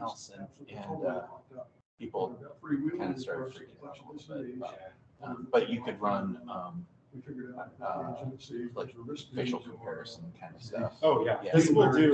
else, and people kind of started freaking out a little bit. But you could run like facial comparison kind of stuff. Oh yeah, Yeah. this will do.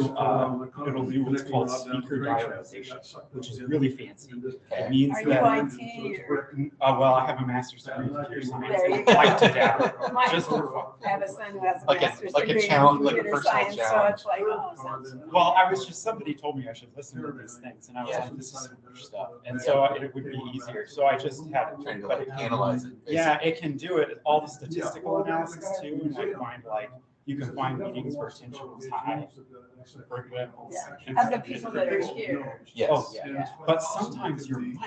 It'll do what's called speaker diarization, which is really fancy. It means Are you that. IT Well, I have a master's degree in computer science. There you I go. like to dabble, My- just for fun. I have a son who has a Like a- master's like a degree in challenge, like a computer personal science, so challenge. it's like, oh, sounds fun. Well, I was just, somebody told me I should listen to these things, and I was Yeah. like, this is super stuff, and so it would be easier. So I just had it, Trying to but like it, analyze it. yeah, it can do it. All the statistical analysis too, and I find like you can find meetings where attention was high, for example. Yeah, of the people that are here. Yes. Oh, yeah. Yeah. But sometimes your mic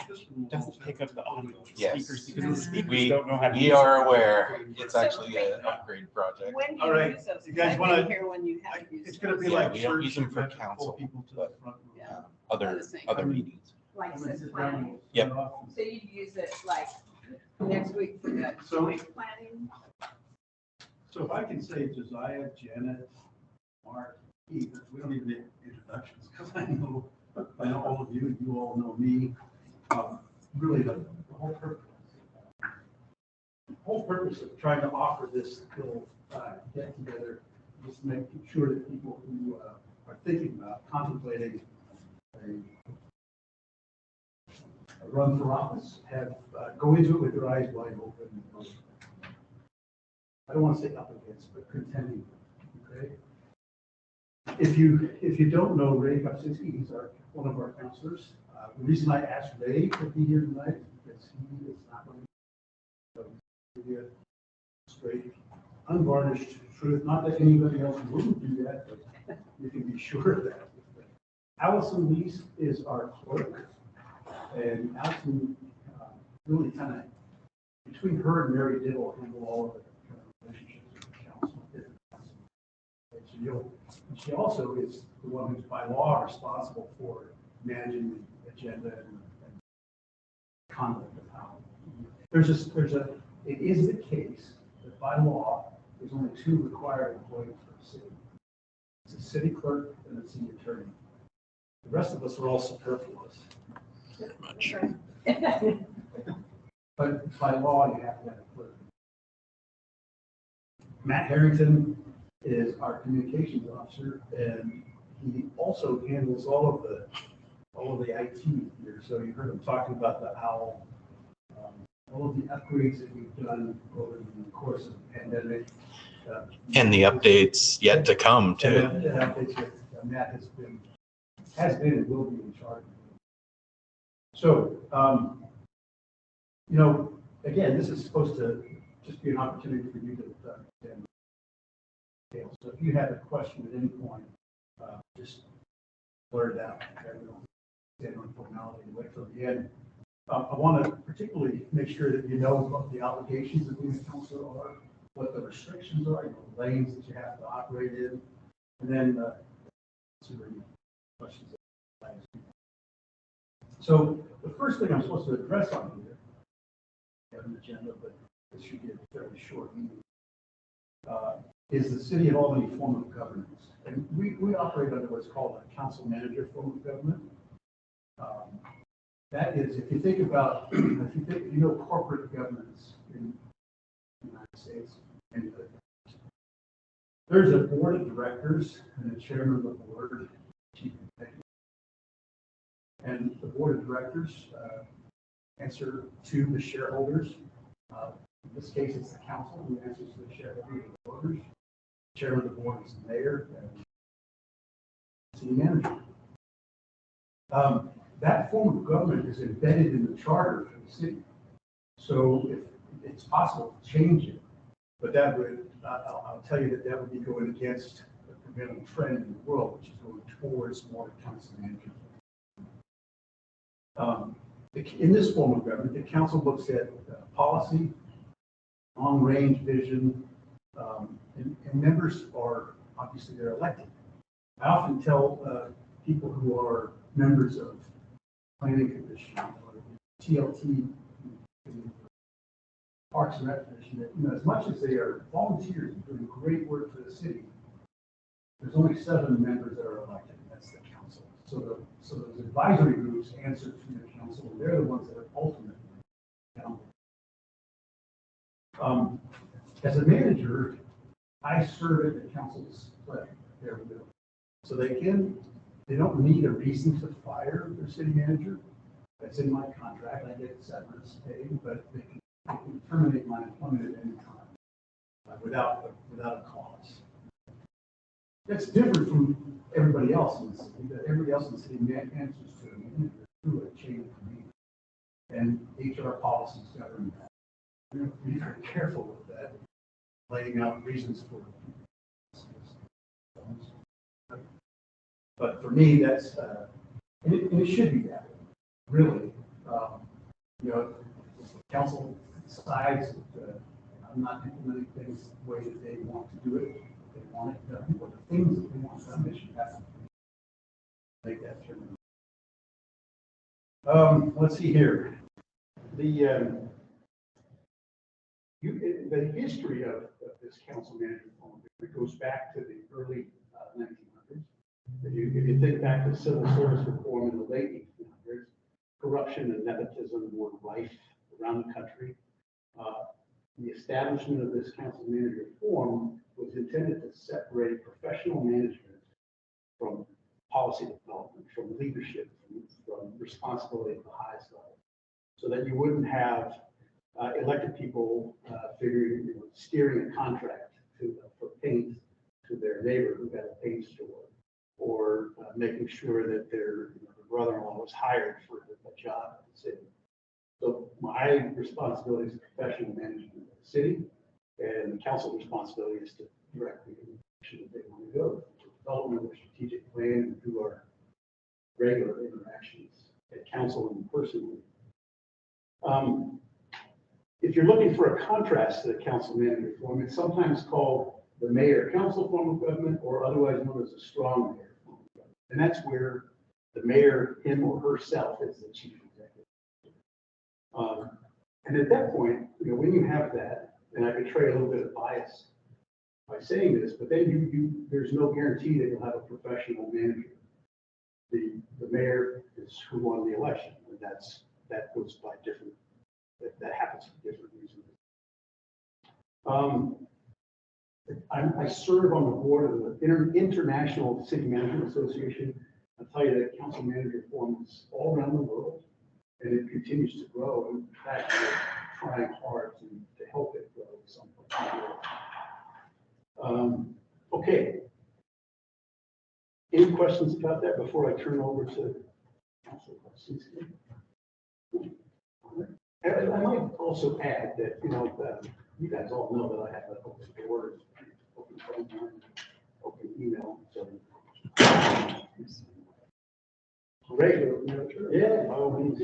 doesn't pick up the audio of the Yes. speakers because the speakers We don't know how to we use are it. aware. It's actually an upgrade project. When do All you right. use those? You guys I've wanna- been here when you have used It's gonna be those. Yeah, like we don't church, use them you for have to pull council, people to the but- front room. Yeah. Other meetings. Like this planning. Yep. So you use it like next week for the So- joint planning? So if I can say Josiah, Janet, Mark, Keith, we don't even need introductions because I know all of you, you all know me. Really the whole purpose of trying to offer this little get together is to make sure that people who are thinking about contemplating a run for office have go into it with their eyes wide open. I don't want to say up against, but contending. Okay. If you don't know Ray Kopczynski, he's one of our counselors. The reason I asked Ray to be here tonight is because he is not going to give you a straight, unvarnished truth. Not that anybody else wouldn't do that, but you can be sure of that. Allison Lease is our clerk, and Allison really kind of, between her and Mary Dibble, handle all of the relationships with the council. And she also is the one who's by law responsible for managing the agenda and conduct of how. It is the case that by law, there's only two required employees for the city. It's a city clerk and a city attorney. The rest of us are all superfluous. Much. But by law, you have to have a clerk. Matt Harrington is our communications officer, and he also handles all of the IT here. So you heard him talking about the OWL, all of the upgrades that we've done over the course of the pandemic. And the updates yet to come too. And the updates that Matt has been and will be in charge. So, again, this is supposed to just be an opportunity for you to understand. So if you have a question at any point, just blurt it out. Okay? We don't stand on formality and wait till the end. I want to particularly make sure that you know what the obligations of being a counselor are, what the restrictions are, the lanes that you have to operate in, and then answer any questions. So the first thing I'm supposed to address on here, I have an agenda, but this should be a fairly short meeting, is the City of Albany form of governance. And we operate under what's called a council manager form of government. That is, if you think about, if you know corporate governance in the United States, and there's a board of directors and a chairman of the board, chief executive. And the board of directors answer to the shareholders. In this case, it's the council who answers to the shareholders and the voters. Chairman of the board is the mayor and city manager. That form of government is embedded in the charter for the city. So if it's possible to change it, but that would, I'll tell you that would be going against the prevailing trend in the world, which is going towards more council management. In this form of government, the council looks at policy, long-range vision, and members are, obviously, they're elected. I often tell people who are members of planning commission or TLT, Parks and Rec Commission, that as much as they are volunteers doing great work for the city, there's only 7 members that are elected, and that's the council. So those advisory groups answer to the council, and they're the ones that are ultimately accountable. As a manager, I serve at the council's pleasure, their will. So they don't need a reason to fire their city manager. That's in my contract. I get severance pay, but they can terminate my employment at any time without a cause. That's different from everybody else in the city. Everybody else in the city answers to a manager through a chain of command. And HR policies govern that. We have to be very careful with that, laying out reasons for it. But for me, that's, and it should be that way, really. You know, if the council decides that I'm not implementing things the way that they want to do it, they want it done, or the things that they want done, they should have to make that determination. Let's see here. The history of this council management form, it goes back to the early 1900s. If you think back to civil service reform in the late 1800s, corruption and nepotism were rife around the country. The establishment of this council manager form was intended to separate professional management from policy development, from leadership, from responsibility at the highest level, so that you wouldn't have elected people steering a contract for paint to their neighbor who had a paint store, or making sure that their brother-in-law was hired for a job at the city. So my responsibility is professional management of the city, and the council responsibility is to direct the direction that they want to go, to development of a strategic plan and through our regular interactions at council and personally. If you're looking for a contrast to the council manager form, it's sometimes called the mayor-council form of government, or otherwise known as a strong mayor form of government. And that's where the mayor, him or herself, is the chief executive. And at that point, when you have that, and I betray a little bit of bias by saying this, but then there's no guarantee that you'll have a professional manager. The mayor is who won the election, and that goes by different. That happens for different reasons. I serve on the board of the International City Management Association. I'll tell you that council manager forms all around the world, and it continues to grow. In fact, we're trying hard to help it grow at some point. Okay. Any questions about that before I turn over to council questions? And I might also add that, you guys all know that I have an open door, open phone line, open email. So regular, yeah, by all means.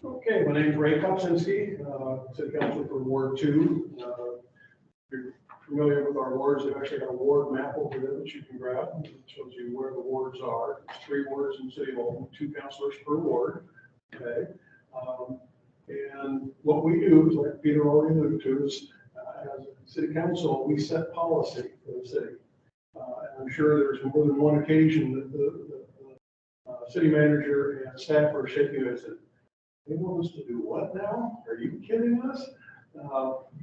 Okay, my name is Ray Kopczynski, City Councilor for Ward 2. If you're familiar with our wards, they've actually got a ward map over there that you can grab. It shows you where the wards are. There's 3 wards in City Hall, 2 councilors per ward. Okay. And what we do, like Peter already alluded to, is as a city council, we set policy for the city. And I'm sure there's more than one occasion that the city manager and staff are shaking their heads and they want us to do what now? Are you kidding us?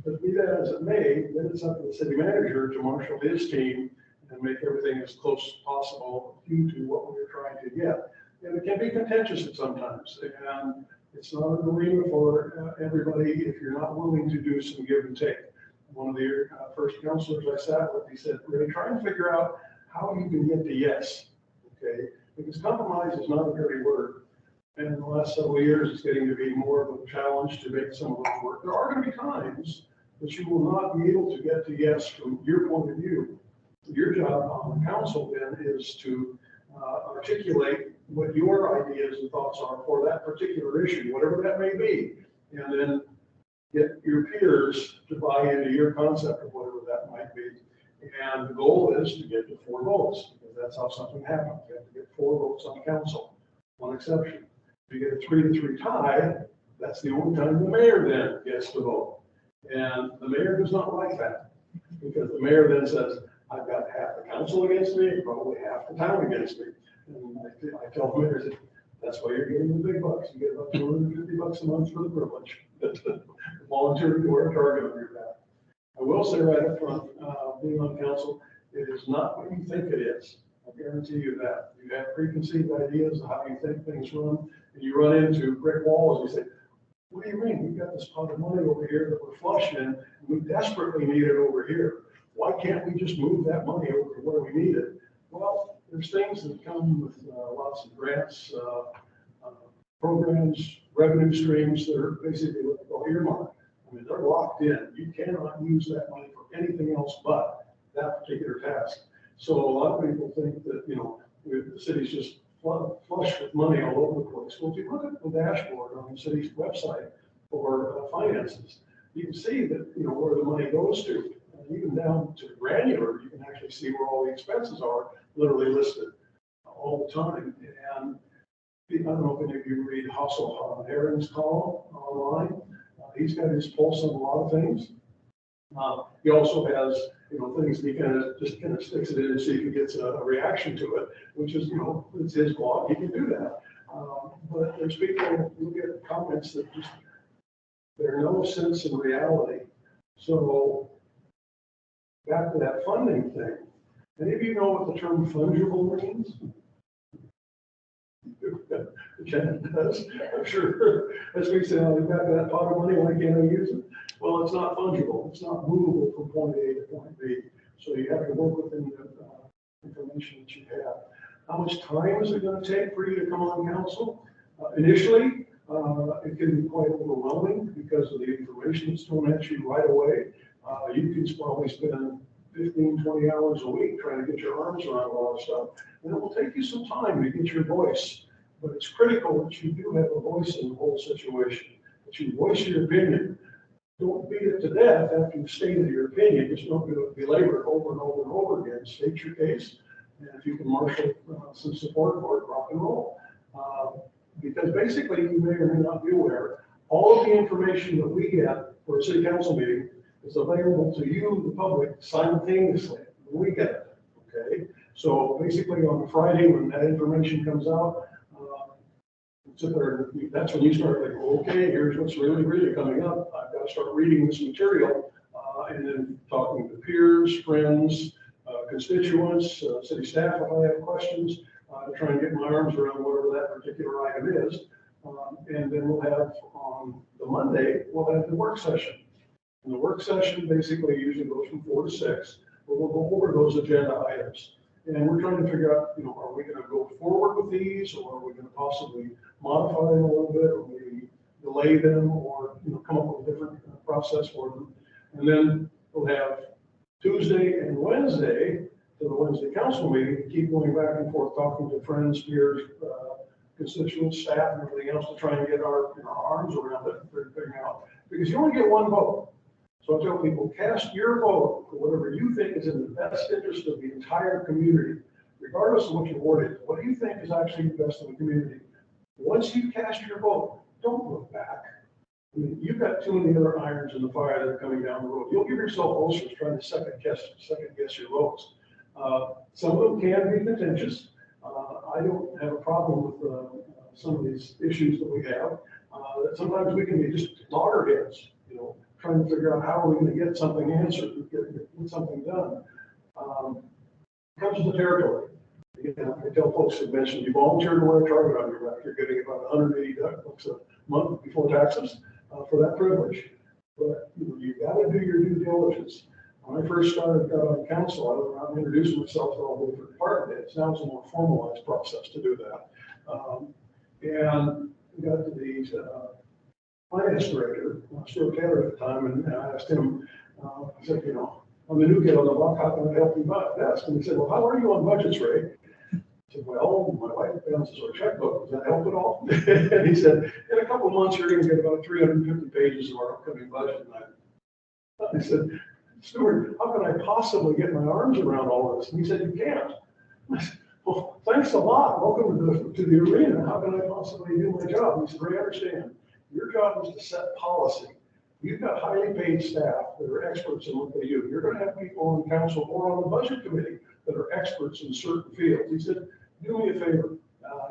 But be that as it may, then it's up to the city manager to marshal his team and make everything as close as possible to what we're trying to get. And it can be contentious at sometimes, and it's not an arena for everybody if you're not willing to do some give and take. One of the first counselors I sat with, he said, "We're try and figure out how you can get to yes." Okay, because compromise is not a dirty word. And in the last several years, it's getting to be more of a challenge to make some of those work. There are going to be times that you will not be able to get to yes from your point of view. Your job on the council then is to articulate what your ideas and thoughts are for that particular issue, whatever that may be, and then get your peers to buy into your concept of whatever that might be. And the goal is to get to 4 votes, because that's how something happens. You have to get 4 votes on council, one exception. If you get a 3-3 tie, that's the only time the mayor then gets to vote. And the mayor does not like that, because the mayor then says, I've got half the council against me, probably half the town against me. And I tell them, that's why you're getting the big bucks. You get about $250 a month for the privilege. Volunteer to wear a target on your back. I will say right up front, being on council, it is not what you think it is. I guarantee you that. You have preconceived ideas of how you think things run, and you run into brick walls. You say, what do you mean? We've got this pot of money over here that we're flush in, and we desperately need it over here. Why can't we just move that money over to where we need it? Well, there's things that come with lots of grants, programs, revenue streams that are basically what they call earmarked. I mean, they're locked in. You cannot use that money for anything else but that particular task. So a lot of people think that, you know, the city's just flush with money all over the place. Well, if you look at the dashboard on the city's website for finances, you can see that, you know, where the money goes to. And even down to granular, you can actually see where all the expenses are literally listed all the time. And I don't know if any of you read Hustle Aaron's column online. He's got his pulse on a lot of things. He also has, you know, things that he kind of sticks it in and see if he gets a reaction to it, which is, you know, it's his blog. He can do that. But there's people who get comments that just, there are no sense in reality. So back to that funding thing. Any of you know what the term fungible means? Jen does, I'm sure. As we say, oh, we've got that pot of money, why can't I use it? Well, it's not fungible. It's not movable from point A to point B. So you have to work within the information that you have. How much time is it going to take for you to come on council? Initially, it can be quite overwhelming because of the information that's thrown at you right away. You can probably spend 15, 20 hours a week trying to get your arms around all this stuff. And it will take you some time to get your voice. But it's critical that you do have a voice in the whole situation, that you voice your opinion. Don't beat it to death after you've stated your opinion. Just don't belabor it over and over and over again. State your case, and if you can marshal some support for it, rock and roll. Because basically, you may or may not be aware, all of the information that we get for a city council meeting is available to you, the public, simultaneously when we get it. Okay, so basically on Friday when that information comes out, that's when you start thinking, okay, here's what's really coming up. I've got to start reading this material and then talking to peers, friends, constituents, city staff if I have questions, to try and get my arms around whatever that particular item is. And then we'll have on the Monday, we'll have the work session. And the work session basically usually goes from 4 to 6, but we'll go over those agenda items. And we're trying to figure out, you know, are we going to go forward with these, or are we going to possibly modify them a little bit, or maybe delay them, or, you know, come up with a different process for them. And then we'll have Tuesday and Wednesday to the Wednesday council meeting, keep going back and forth, talking to friends, peers, constituents, staff, and everything else to try and get our, you know, arms around it and figuring out, because you only get one vote. So I tell people, cast your vote for whatever you think is in the best interest of the entire community, regardless of what your ward is. What do you think is actually the best in the community? Once you cast your vote, don't look back. I mean, you've got too many other irons in the fire that are coming down the road. You'll give yourself ulcers trying to second guess your votes. Some of them can be contentious. I don't have a problem with some of these issues that we have. Sometimes we can be just loggerheads, you know, trying to figure out how are we going to get something answered, get something done. It comes to the territory. Again, I tell folks that mentioned you volunteer to wear a target on your back, you're getting about $180 a month before taxes for that privilege. But you got to do your due diligence. When I first started on council, I went around and introduced myself to all the different department heads. Now it's a more formalized process to do that. And we got to the finance director, Stuart Taylor at the time, and I asked him, I said, you know, I'm the new kid on the block, how can I help you best? And he said, well, how are you on budgets, Ray? I said, well, my wife balances our checkbook. Does that help at all? And he said, in a couple of months, you're going to get about 350 pages of our upcoming budget. And I said, Stuart, how can I possibly get my arms around all this? And he said, you can't. I said, well, thanks a lot. Welcome to the arena. How can I possibly do my job? And he said, Ray, I understand. Your job is to set policy. You've got highly paid staff that are experts in what they do. You're gonna have people on council or on the budget committee that are experts in certain fields. He said, do me a favor.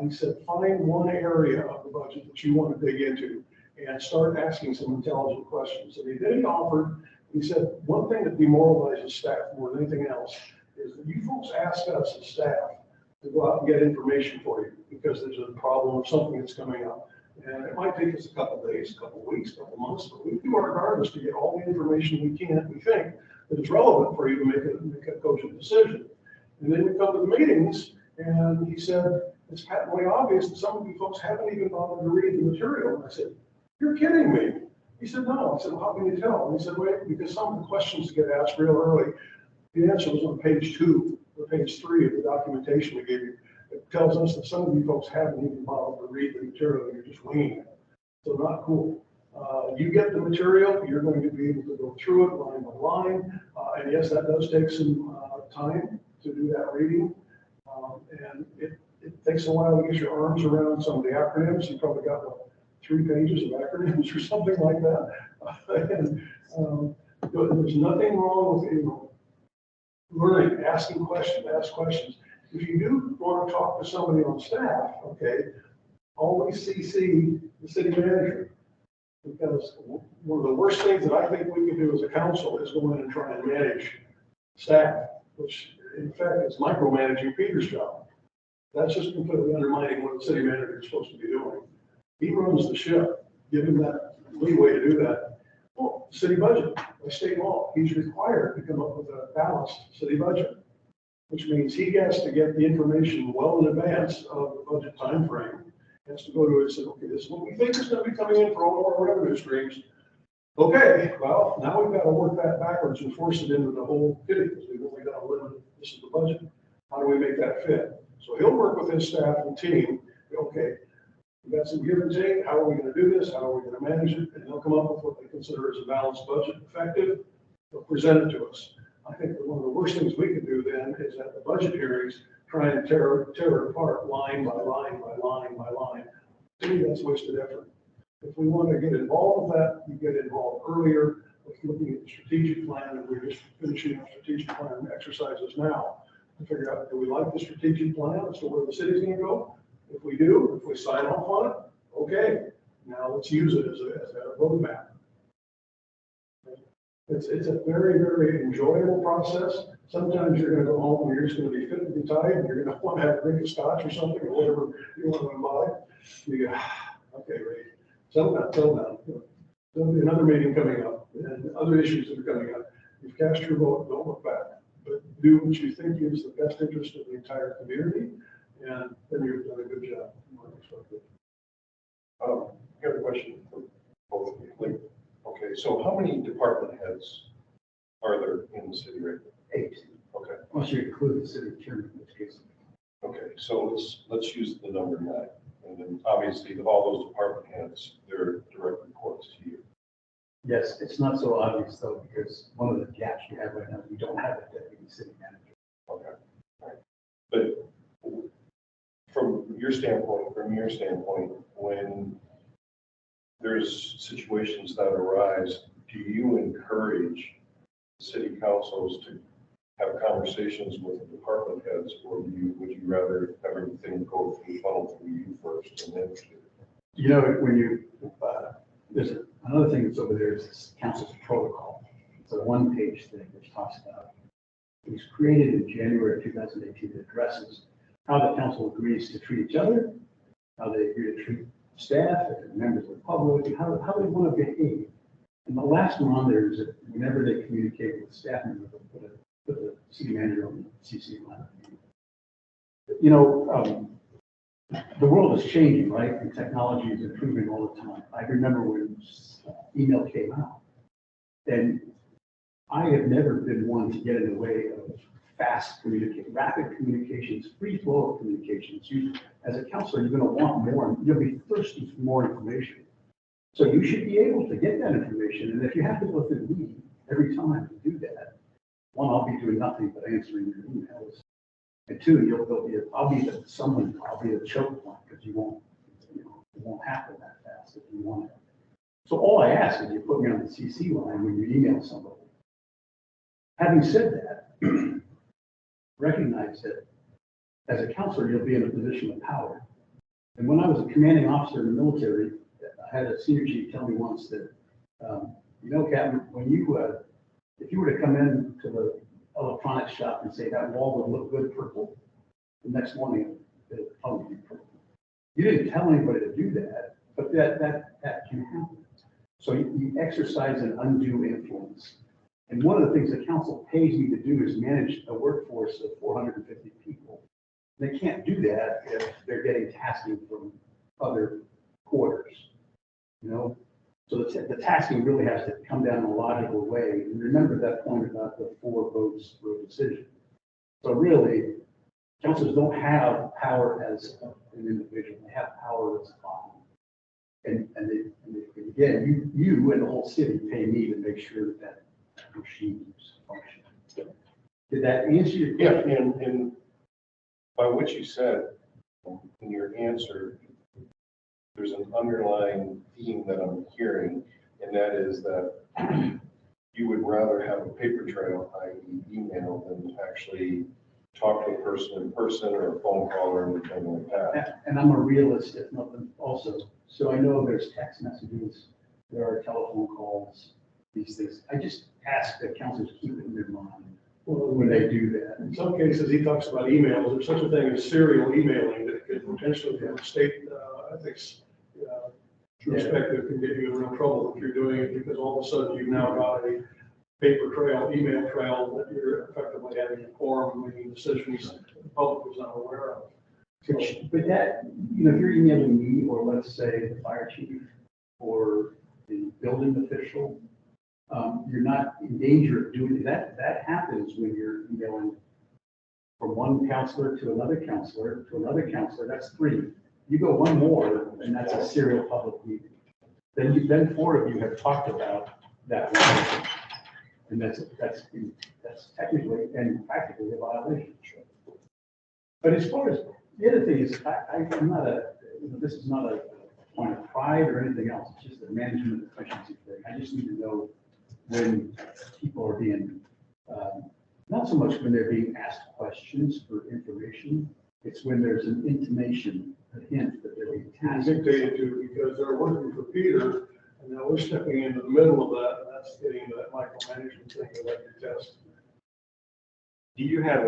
He said, find one area of the budget that you want to dig into and start asking some intelligent questions. And then he offered, he said, one thing that demoralizes staff more than anything else is that you folks ask us as staff to go out and get information for you because there's a problem or something that's coming up. And it might take us a couple of days, a couple of weeks, a couple of months, but we do our darndest to get all the information we can, we think, that is relevant for you to make a cogent decision. And then we come to the meetings, and he said, it's patently obvious that some of you folks haven't even bothered to read the material. And I said, you're kidding me. He said, no. I said, well, how can you tell? And he said, wait, because some of the questions get asked real early. The answer was on page 2 or page 3 of the documentation we gave you. It tells us that some of you folks haven't even bothered to read the material. You're just winging it. So not cool. You get the material, you're going to be able to go through it line by line. And yes, that does take some time to do that reading. And it takes a while to get your arms around some of the acronyms. You probably got 3 pages of acronyms or something like that. There's nothing wrong with learning, asking questions, ask questions. If you do want to talk to somebody on staff, okay, always CC the city manager. Because one of the worst things that I think we can do as a council is go in and try and manage staff, which in fact is micromanaging Peter's job. That's just completely undermining what the city manager is supposed to be doing. He runs the ship. Give him that leeway to do that. Well, city budget, by state law, he's required to come up with a balanced city budget, which means he has to get the information well in advance of the budget timeframe. He has to go to it and say, okay, this is what we think is going to be coming in for all of our revenue streams. Okay, well, now we've got to work that backwards and force it into the whole kitty because we've only got a limit. This is the budget. How do we make that fit? So he'll work with his staff and team. Okay, we've got some give and take. How are we going to do this? How are we going to manage it? And they'll come up with what they consider as a balanced budget, effective. They'll present it to us. I think that one of the worst things we could do then is at the budget hearings, try and tear it apart line by line by line by line. To me, that's wasted effort. If we want to get involved with that, you get involved earlier with looking at the strategic plan, and we're just finishing our strategic plan exercises now to figure out, do we like the strategic plan as to where the city's going to go? If we do, if we sign off on it, okay, now let's use it as a roadmap. It's a very, very enjoyable process. Sometimes you're going to go home and you're just going to be fit to be tied, and you're going to want to have a drink of scotch or something or whatever you want to buy. You go, okay, Ray, settle down. There'll be another meeting coming up and other issues that are coming up. You've cast your vote, don't look back, but do what you think is the best interest of the entire community, and then you've done a good job. I have a question for both of you. Okay, so how many department heads are there in the city right now? 8. Okay, Once you include the city chairman, in which case. okay, so let's use the number 9. And then obviously all those department heads, they're direct reports to you. Yes, it's not so obvious though, because one of the gaps you have right now, you don't have a deputy city manager. Okay, all right. But from your standpoint, when there's situations that arise, do you encourage city councils to have conversations with the department heads, or would you rather have everything go through funnel through you first and then? You know, when you, there's another thing that's over there is this council's protocol. It's a 1-page thing which talks about, it was created in January of 2018. It addresses how the council agrees to treat each other, how they agree to treat staff and members of the public, how they want to behave. And the last one on there is that whenever they communicate with staff members, they'll put the city manager on the CC line. You know, the world is changing, right? And technology is improving all the time. I remember when email came out, and I have never been one to get in the way of fast communication, rapid communications, free flow of communications. You, as a counselor, you're going to want more, you'll be thirsty for more information. So you should be able to get that information. And if you have to go through me every time to do that, 1, I'll be doing nothing but answering your emails. And 2, I'll be the choke point because you won't happen that fast if you want it. So all I ask is you put me on the CC line when you email somebody. Having said that, recognize that as a counselor, you'll be in a position of power. And when I was a commanding officer in the military, I had a senior chief tell me once that, Captain, when if you were to come in to the electronics shop and say that wall would look good purple, the next morning the phone would be purple. You didn't tell anybody to do that, but that can happen. So you exercise an undue influence. And one of the things the council pays me to do is manage a workforce of 450 people. They can't do that if they're getting tasking from other quarters, So the tasking really has to come down in a logical way. And remember that point about the 4 votes for a decision. So really, councilors don't have power as an individual; they have power as a body. And again, you and the whole city pay me to make sure that machines function. Did that answer your question? Yeah, and by what you said in your answer, there's an underlying theme that I'm hearing, and that is that you would rather have a paper trail, i.e. email, than actually talk to a person in person or a phone call or anything like that. And I'm a realist, if nothing, also. So I know there's text messages, there are telephone calls, these things. I just ask that councilors keep it in their mind when they do that. In some cases, he talks about emails. There's such a thing as serial emailing that could potentially, from a state ethics perspective, can get you in real trouble if you're doing it, because all of a sudden you've now got a paper trail, email trail that you're effectively having a quorum making decisions that the public was not aware of. But that, if you're emailing me, or let's say the fire chief or the building official, you're not in danger of doing that. That happens when you're emailing from one counselor to another counselor to another counselor. That's 3. You go one more, and that's a serial public meeting. Then 4 of you have talked about that one, and that's technically and practically a violation. But as far as the other thing is, I'm not this is not a point of pride or anything else. It's just a management efficiency thing. I just need to know when people are being, not so much when they're being asked questions for information, it's when there's an intimation, a hint that they're being tasked. Dictated to, because they're working for Peter, and now we're stepping into the middle of that, and that's getting into that micromanagement thing that I detest. Do you have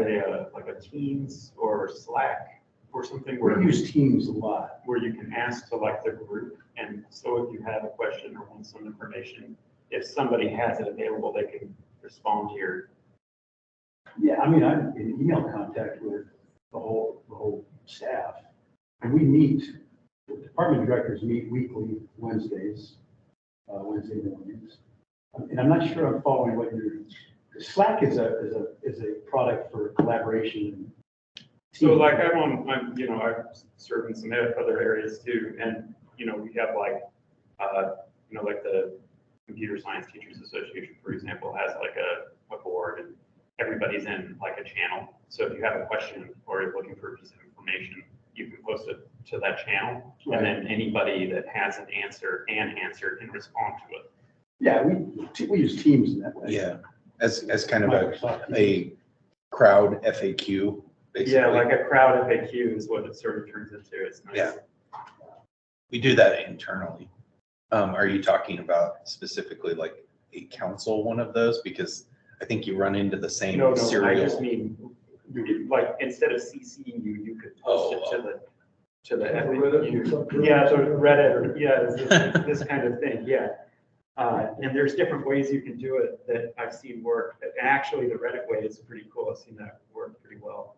like a Teams or Slack or something We use Teams a lot. where you can ask to like the group? And so if you have a question or want some information, if somebody has it available, they can respond to your. Yeah, I mean, I'm in email contact with the whole staff, and we meet. The department directors meet weekly Wednesday mornings, and I'm not sure I'm following what you're. Slack is a product for collaboration. So like I've served in some other areas too, and we have like like the Computer Science Teachers Association, for example, has like a board, and everybody's in like a channel. So if you have a question or you're looking for a piece of information, you can post it to that channel, Right. and then anybody that has an answer can respond to it. Yeah, we use Teams in that way. Yeah, as kind of Microsoft Teams. a crowd FAQ, basically. Yeah, like a crowd FAQ is what it sort of turns into. It's nice. Yeah. We do that internally. Are you talking about specifically like a council one of those? Because I think you run into the same No, I serial. just mean, like, instead of CCing you could post it to the FAQ. Yeah, to Reddit, or, it's this kind of thing, yeah. And there's different ways you can do it that I've seen work. Actually, the Reddit way is pretty cool. I've seen that work pretty well.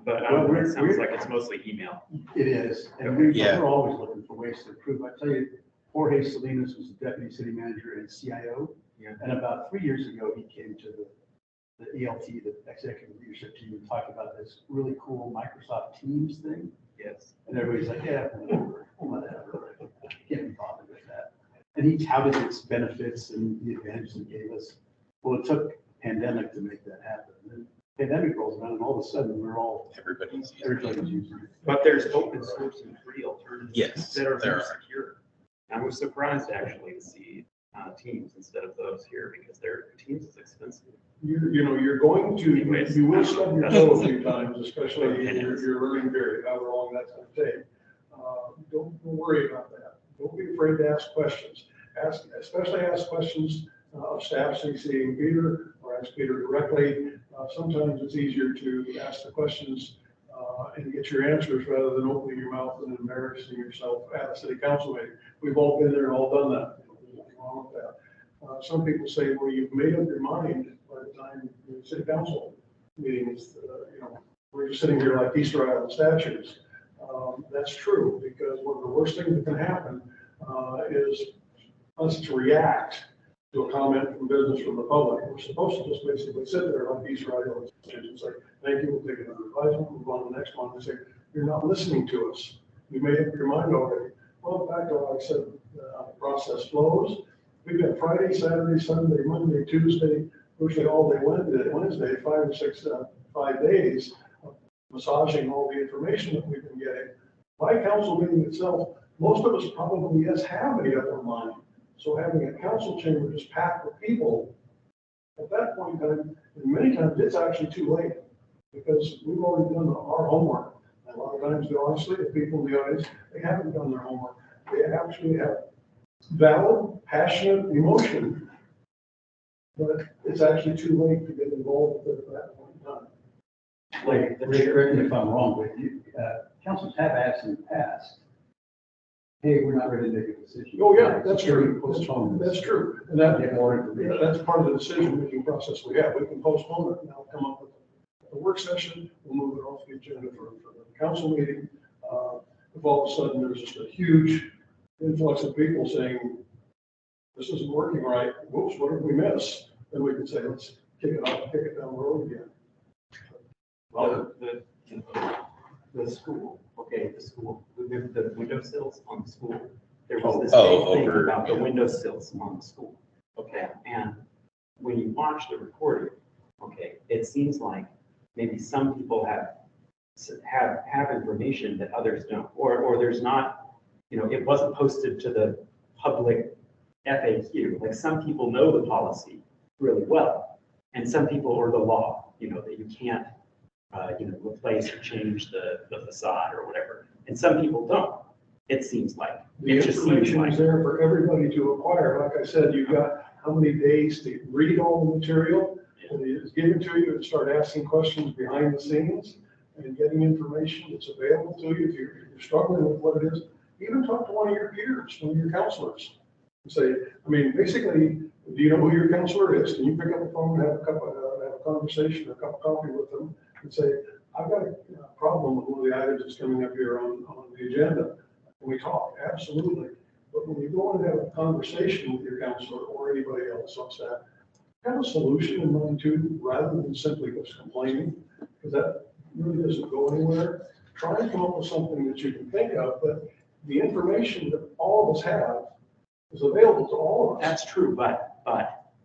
But it sounds like it's mostly email. It is, and Yeah. we're always looking for ways to improve. I tell you, Jorge Salinas was the deputy city manager and CIO. Yeah. And about 3 years ago, he came to the ELT, the executive leadership team, and talked about this really cool Microsoft Teams thing. Yes. And everybody's like, yeah, whatever. Can't be bothered with that. And he touted its benefits and the advantages it gave us. Well, it took pandemic to make that happen. And pandemic rolls around, and all of a sudden, Everybody's using it. everybody's using it. But there's open source and free alternatives Yes, that are there more are. secure. I was surprised actually to see Teams instead of those here because their Teams is expensive. You're going to, Anyways, you will stub your toe a few times, especially in Opinions. your learning period, however long that's going to take. Don't worry about that. Don't be afraid to ask questions. Especially ask questions of staff, CC Peter, or ask Peter directly. Sometimes it's easier to ask the questions and get your answers rather than opening your mouth and embarrassing yourself at a city council meeting. We've all been there and all done that. There's nothing wrong with that. Some people say, well, you've made up your mind by the time the city council meetings, we're just sitting here like Easter Island statues. That's true, because one of the worst things that can happen is us to react to a comment from business from the public. We're supposed to just basically sit there like Easter Island statues and say, thank you, we'll take another advisement, move on to the next one, and say, you're not listening to us. You made up your mind already. Well, back to what I said, the process flows. We've got Friday, Saturday, Sunday, Monday, Tuesday, virtually all day Wednesday, 5 or 6, 5 days of massaging all the information that we've been getting. By council meeting itself, most of us probably, yes, have made up our mind. So having a council chamber just packed with people, at that point in time, and many times it's actually too late because we've already done our homework. And a lot of times, honestly, the people in the audience, they haven't done their homework. They actually have valid, passionate emotion, but it's actually too late to get involved with it at that point in time. Like, correct me if I'm wrong, but councils have asked in the past, hey, we're not ready to make a decision. Oh, yeah, that's Security true. postpone this. That's true. And that, Get more information. that's part of the decision-making process we have. We can postpone it and now come up with a work session. We'll move it off the agenda for the council meeting. If all of a sudden there's just a huge influx of people saying, this isn't working right, whoops, what did we miss? Then we can say, let's kick it off, kick it down the road again. Well, the school, okay, the school, the windowsills on the school. There was this big thing over, about the yeah. windowsills on the school, okay? And when you watch the recording, okay, it seems like maybe some people have information that others don't, or there's not, it wasn't posted to the public FAQ. Like some people know the policy really well, and some people, or the law, that you can't, replace or change the facade or whatever. And some people don't, it seems like. The It just seems information like. is there for everybody to acquire. Like I said, you've got how many days to read all the material that is given to you and start asking questions behind the scenes and getting information that's available to you. If you're struggling with what it is, even talk to one of your peers, one of your counselors. And say, basically, do you know who your counselor is? Can you pick up the phone and have a conversation or a cup of coffee with them and say, I've got a problem with one of the items that's coming up here on the agenda. Can we talk? Absolutely. But when you go and have a conversation with your counselor or anybody else on staff, have a solution in mind too, rather than simply just complaining, because that really doesn't go anywhere. Try and come up with something that you can think of, but the information that all of us have is available to all of us. That's true, but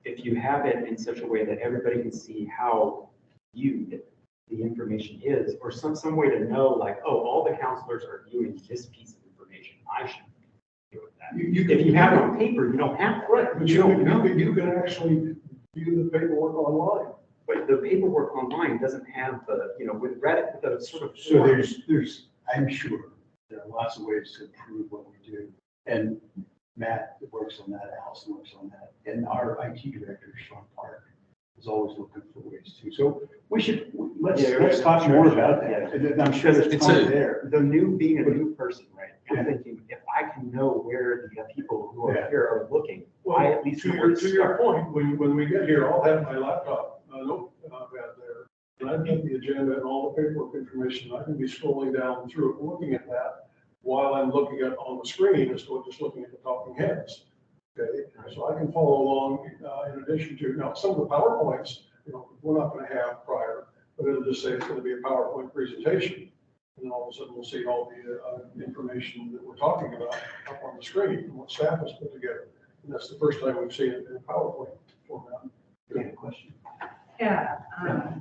if you have it in such a way that everybody can see how viewed the information is, or some way to know, like, oh, all the counselors are viewing this piece of information, I should deal with that. If you have it on paper, you don't have that. Right, but you can actually view the paperwork online. But the paperwork online doesn't have the, with Reddit, the sort of. So there's, I'm sure there are lots of ways to improve what we do. And Matt works on that, Allison works on that, and our IT director, Sean Park, is always looking for ways to. So let's talk more about that. And I'm sure there's plenty there. Being a new person, right? I'm thinking, if I can know where the people who are here are looking, I at least know where To your point, when we get here, I'll have my laptop, notepad there. And I've got the agenda and all the paperwork information. I can be scrolling down through it, looking at that while I'm looking at on the screen, just looking at the talking heads. Okay, so I can follow along in addition to, now some of the PowerPoints, we're not going to have prior, but it'll just say it's going to be a PowerPoint presentation. And then all of a sudden we'll see all the information that we're talking about up on the screen and what staff has put together. And that's the first time we've seen it in a PowerPoint format. Good question. Yeah.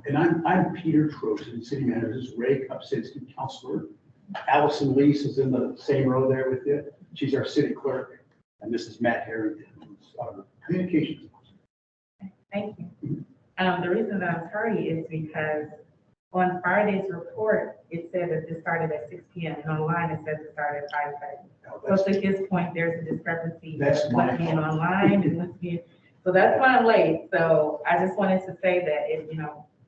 And I'm Peter Trojan, city manager. This is Ray Kupczynski, counselor. Allison Lease is in the same row there with you. She's our city clerk. And this is Matt Harrington, who's our communications officer. Thank you. The reason that I'm tardy is because on Friday's report, it said that this started at 6 p.m. and online it says it started at 5:30. So to his point, there's a discrepancy. That's my what's being fault. online and what's being, so that's why I'm late. So I just wanted to say that it,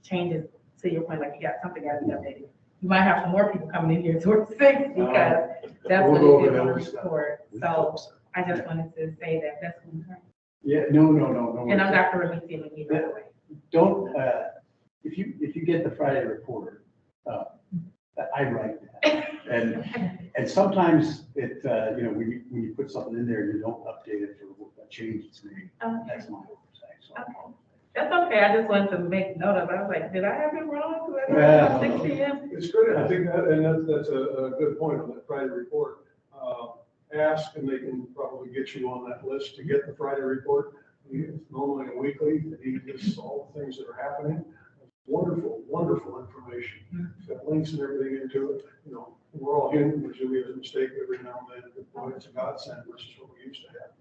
changes to your point, like you got something got to be updated. You might have some more people coming in here towards 6 because that's We'll what go it over is on the those stuff. report. We So hope so. I just wanted to say that that's what I'm trying. Yeah, no. And I'm Dr. Ramiti, and you, by the way. Don't, if you get the Friday report, I write that. And sometimes it, when you put something in there, you don't update it for a change it's made. That's my oversight. So I apologize. That's okay, I just wanted to make note of it, I was like, did I have it wrong? Yeah. 6 p.m.? It's good, I think that, and that's a good point on that Friday report. Ask, and they can probably get you on that list to get the Friday report. It's normally a weekly, that he lists all the things that are happening. Wonderful, wonderful information. It's got links and everything into it. We're all human, which we have a mistake every now and then, but boy, it's a godsend versus what we used to have.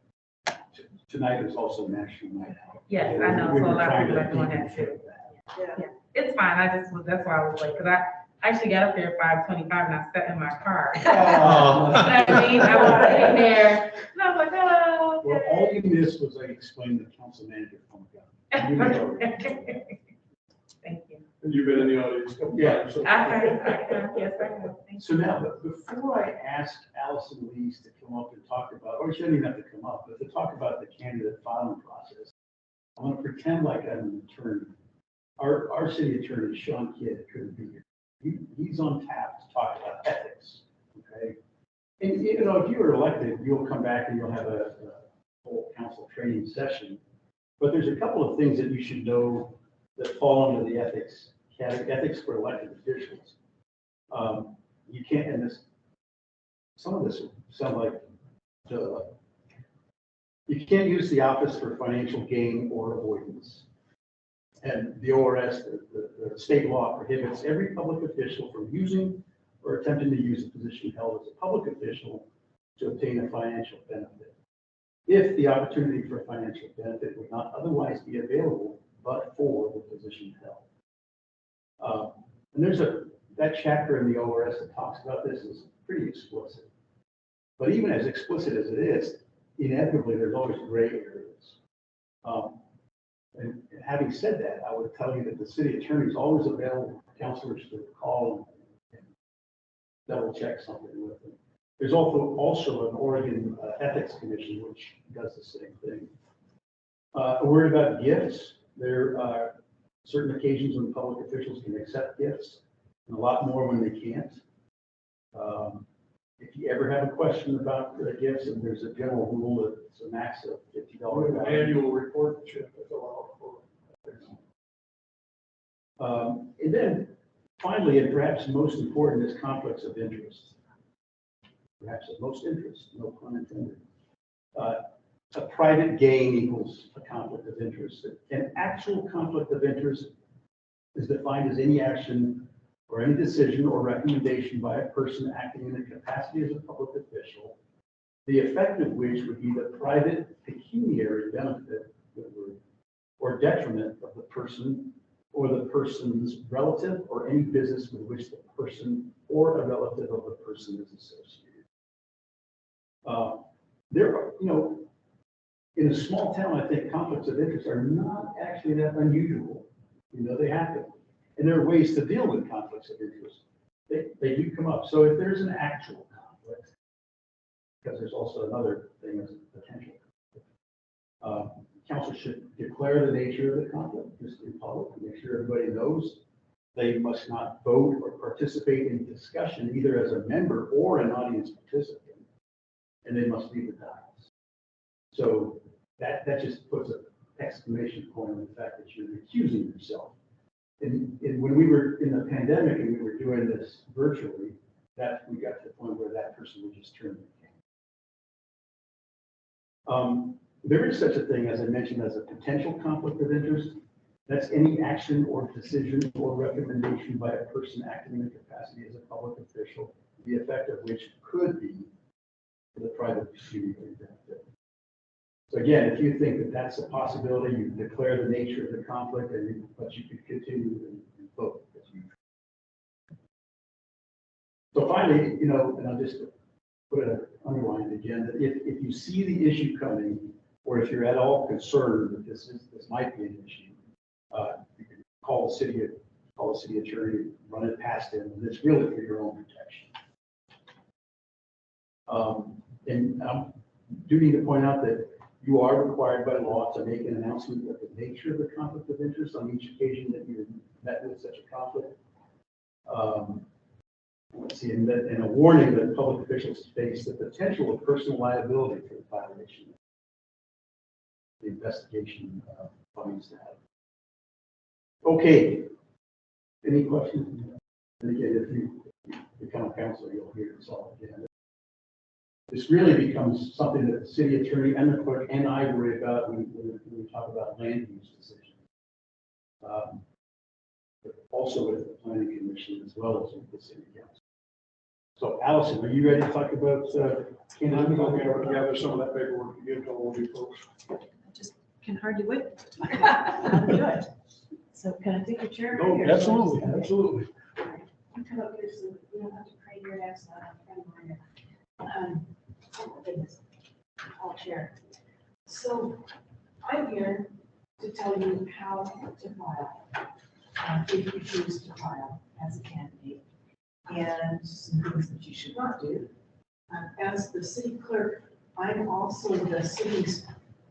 Tonight is also National Night Out. Yes, I know, We so a were lot of trying people to are doing that too. Yeah, it's fine, that's why I was late, because I actually got up there at 5:25 and I sat in my car. You know what I mean? I was sitting there, and I was like, oh, Well, okay. all you missed was I explained the council manager phone call. Thank you. And you've been in the audience a couple Yeah. times. So I have, yes, I have. Thank So now, but before I ask Allison Lees to come up and talk about, or she doesn't even have to come up, but to talk about the candidate filing process, I'm gonna pretend like I'm an attorney. Our city attorney, Sean Kidd, couldn't be here. He's on tap to talk about ethics, okay? And, if you were elected, you'll come back and you'll have a whole council training session. But there's a couple of things that you should know that fall under the ethics for elected officials. You can't, and some of this will sound like, you can't use the office for financial gain or avoidance. And the ORS, the state law prohibits every public official from using or attempting to use a position held as a public official to obtain a financial benefit, if the opportunity for a financial benefit would not otherwise be available but for the position held. And there's that chapter in the ORS that talks about this is pretty explicit. But even as explicit as it is, inevitably there's always gray areas. And having said that, I would tell you that the city attorney is always available for counselors to call and double check something with them. There's also an Oregon Ethics Commission, which does the same thing. A word about gifts. There are certain occasions when public officials can accept gifts, and a lot more when they can't. If you ever have a question about gifts, and there's a general rule that it's a max of $50 value. Annual report that you have to fill out for. And then finally, and perhaps most important, is conflicts of interest. Perhaps of most interest, no pun intended. A private gain equals a conflict of interest. An actual conflict of interest is defined as any action or any decision or recommendation by a person acting in the capacity as a public official, the effect of which would be the private pecuniary benefit or detriment of the person or the person's relative or any business with which the person or a relative of the person is associated. There are, in a small town, I think conflicts of interest are not actually that unusual. They happen. And there are ways to deal with conflicts of interest. They do come up. So if there's an actual conflict, because there's also another thing as a potential conflict, council should declare the nature of the conflict just in public and make sure everybody knows. They must not vote or participate in discussion either as a member or an audience participant. And they must leave the dais. So that just puts an exclamation point on the fact that you're recusing yourself. And when we were in the pandemic and we were doing this virtually, we got to the point where that person would just turn the camera. There is such a thing, as I mentioned, as a potential conflict of interest. That's any action or decision or recommendation by a person acting in the capacity as a public official, the effect of which could be for the private pecuniary benefit. So again, if you think that that's a possibility, you declare the nature of the conflict, but you could continue and vote. So finally, you know, and I'll just put an underline again, that if you see the issue coming, or if you're at all concerned that this might be an issue, you can call the city attorney, run it past him, and it's really for your own protection. And I do need to point out that you are required by law to make an announcement of the nature of the conflict of interest on each occasion that you met with such a conflict. Let's see, and a warning that public officials face the potential of personal liability for the violation. The investigation finds that. Okay. Any questions? And again, if you become a counselor, you'll hear this all again. This really becomes something that the city attorney and the clerk and I worry about when we talk about land use decisions. But also with the planning commission as well as with the city council. So Allison, are you ready to talk about And I'm going to gather some of that paperwork to give to all of you folks. I just can hardly wait to talk about do it. So can I take a chair? right here? Absolutely. You come up here so you don't have to crane your necks on. Oh my goodness. I'll chair. So I'm here to tell you how to file, if you choose to file as a candidate, and some things that you should not do. As the city clerk, I'm also the city's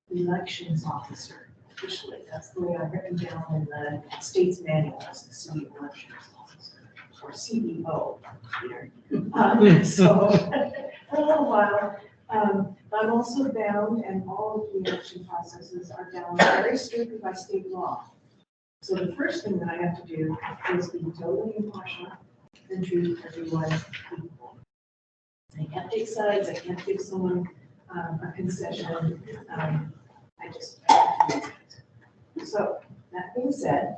elections officer. Officially, that's the way I've written down in the state's manual as the city elections officer, or CEO. So for a little while, I'm also bound, and all of the election processes are bound very strictly by state law. So the first thing that I have to do is be totally impartial and treat everyone equal. I can't take sides. I can't give someone a concession. I just have to do it. So that being said,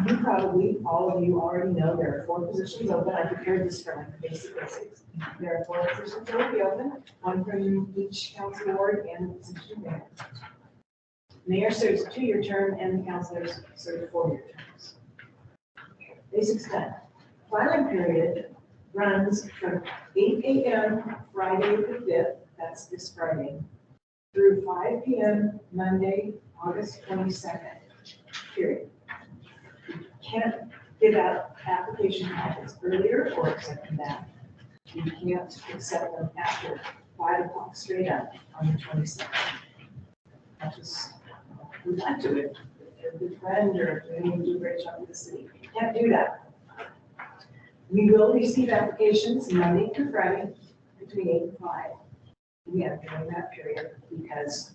you probably, all of you already know there are 4 positions open. I prepared this for like the basic basics. There are 4 positions that will be open, 1 from each council ward and the position mayor. Mayor serves a 2-year term and the councilors serve 4-year terms. Basics done. Filing period runs from 8 a.m. Friday the 5th, that's this Friday, through 5 p.m. Monday, August 22nd, period. You can't give out application packets earlier or accept them back. You can't accept them after 5 o'clock straight up on the 22nd. I just would like to if you're a good friend or if you do a great job with the city. You can't do that. We will receive applications Monday through Friday between 8 and 5. Yeah, during that period, because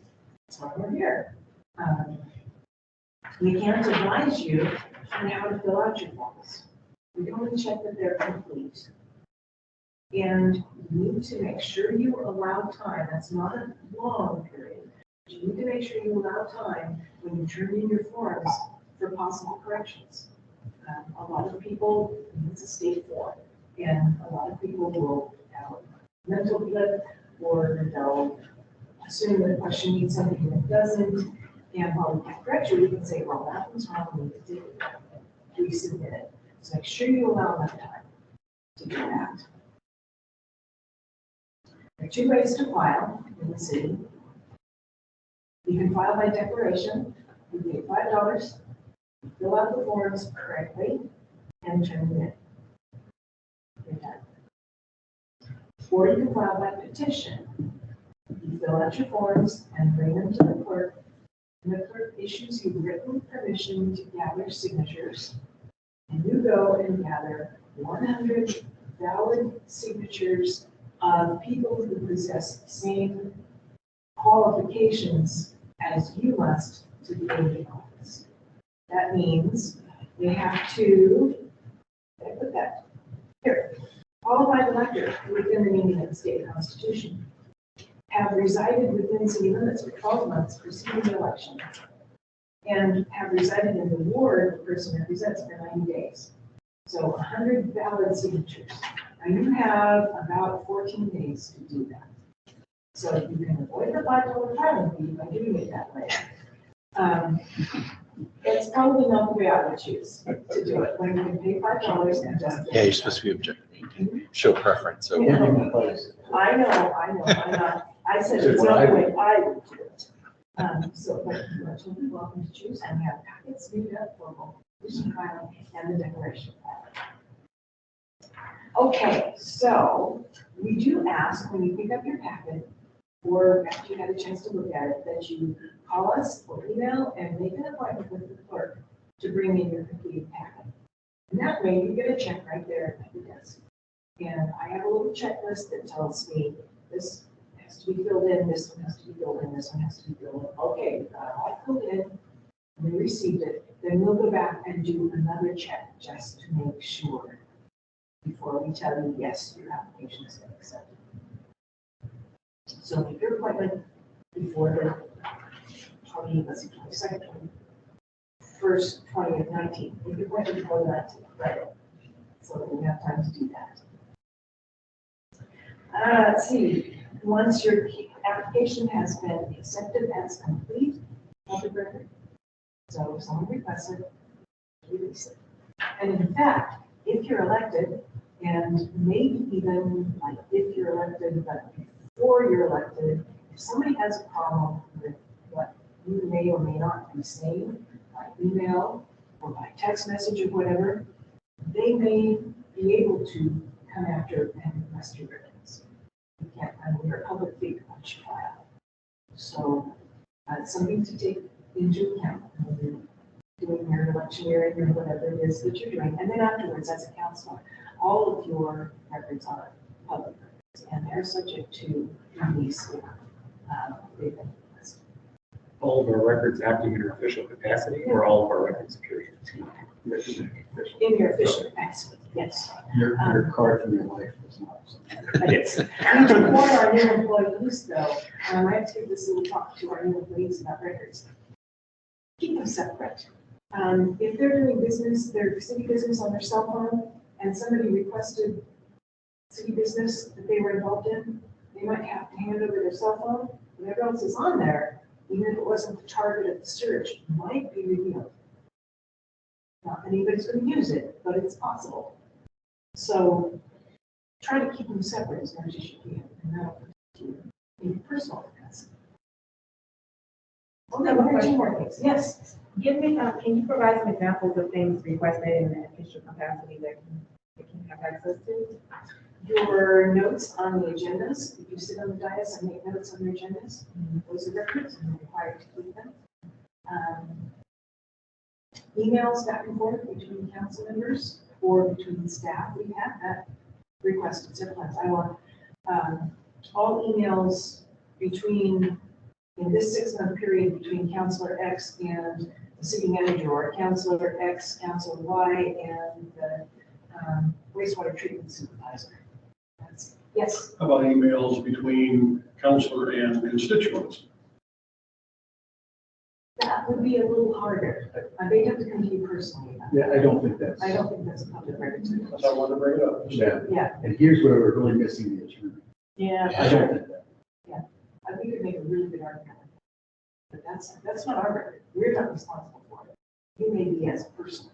that's why we're here. We can't advise you on how to fill out your forms. We can only check that they're complete. And you need to make sure you allow time. That's not a long period. You need to make sure you allow time when you turn in your forms for possible corrections. A lot of people, it's a state form, and a lot of people will have a mental blip, or they'll assume the question means something that it doesn't, and while we can correct you, we can say, well, that was wrong, we need to do it. Resubmit it. So make sure you allow enough time to do that. There are 2 ways to file in the city. You can file by declaration. You pay $5, fill out the forms correctly, and turn them in. You're done. Or you can file by petition. You fill out your forms and bring them to the clerk, and the clerk issues you written permission to gather signatures, and you go and gather 100 valid signatures of people who possess the same qualifications as you must to be in the office. That means they have to, I put that here, qualified elector within the meaning of the state constitution, have resided within city limits for 12 months preceding the election, and have resided in the ward the person represents for 90 days. So 100 valid signatures. Now you have about 14 days to do that. So you can avoid the $5 filing fee by doing it that way. It's probably not the way I would choose to do it, when you can pay $5 and just. Yeah, you're supposed to be objective. You can show preference. So I know, I'm not, I said it's not the way I would do it. So, but you are totally welcome to choose, and we have packets made up for both petition filing and the declaration filing. Okay, so we do ask when you pick up your packet, or after you had a chance to look at it, that you call us or email and make an appointment with the clerk to bring in your completed packet. And that way you get a check right there at the desk. And I have a little checklist that tells me this has to be filled in, this one has to be filled in, this one has to be filled in. Okay, we've got it all filled in, we received it, then we'll go back and do another check just to make sure before we tell you, yes, your application has been accepted. So make your appointment before the 22nd, 21st, 20th, 19th. Make your appointment before that, right? So that we have time to do that. Let's see, once your application has been accepted as complete, public record. So if someone requests it, release it. And in fact, if you're elected, and maybe even like if you're elected, but before you're elected, if somebody has a problem with what you may or may not be saying by email or by text message or whatever, they may be able to come after and request your records. You can't, we're a public figure once you file. So it's something to take into account when you're doing your electioneering or whatever it is that you're doing. And then afterwards, as a counselor, all of your records are public records, and they're subject to release if they've been requested. All of our records acting in your official capacity, or all of our records appear In your official capacity, yes. Your card from your life is not something. Yes. We do warn our new employees, though, I have to give this little talk to our new employees about records. Keep them separate. If they're doing business, their city business on their cell phone, and somebody requested city business that they were involved in, they might have to hand over their cell phone. Whatever else is on there, even if it wasn't the target of the search, might be revealed. Not that anybody's going to use it, but it's possible. So try to keep them separate as much as you can, and that'll protect you in your personal capacity. Okay, one or two more things. Yes. Give me, can you provide some examples of things requested in the official capacity that can have access to? Your notes on the agendas, if you sit on the dais and make notes on your agendas, those are records and you're required to keep them. Emails back and forth between council members or between staff, we have that requested several times. I want all emails between, in this 6-month period between Councilor X and the city manager, or Councilor X, Councilor Y, and the wastewater treatment supervisor. Yes. How about emails between counselor and constituents? That would be a little harder. They have to come to you personally. Yeah, I don't think that's. I don't think that's a public record. That's how I want to bring it up. Yeah, Yeah, and here's where we're really missing the attorney. yeah. I don't think that. We could make a really good argument. But that's not our record. We're not responsible for it. You may be as a person.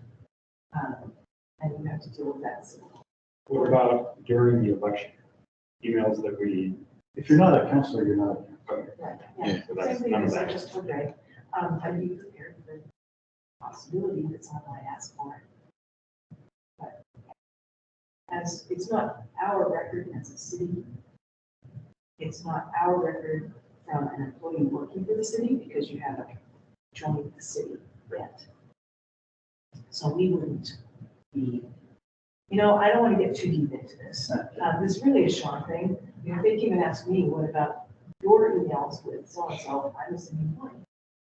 And you have to deal with that. What about during the election? Emails that we. If you're not a counselor, you're not. Right, Yeah. yeah. So that's Same thing none of as I that. just told you. I'd be prepared for the possibility that someone might ask for it. But as it's not our record as a city, it's not our record from an employee working for the city because you haven't joined the city yet. So we wouldn't be, I don't want to get too deep into this. This really is Sean thing. If they came and asked me, what about your emails with so-and-so, I was an employee.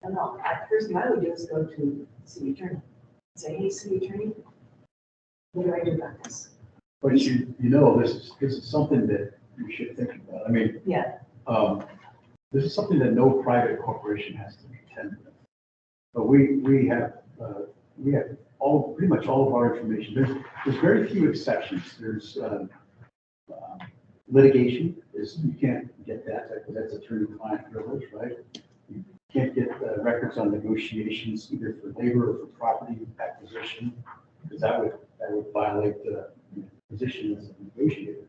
No, the first thing I would do is go to the city attorney and say, hey, city attorney, what do I do about this? But this is something that you should think about. I mean, Yeah. This is something that no private corporation has to contend with. But we have pretty much all of our information. There's very few exceptions. There's litigation is, you can't get that, because that's attorney-client privilege, right? You can't get records on negotiations either for labor or for property acquisition, because that would violate the position as a negotiator.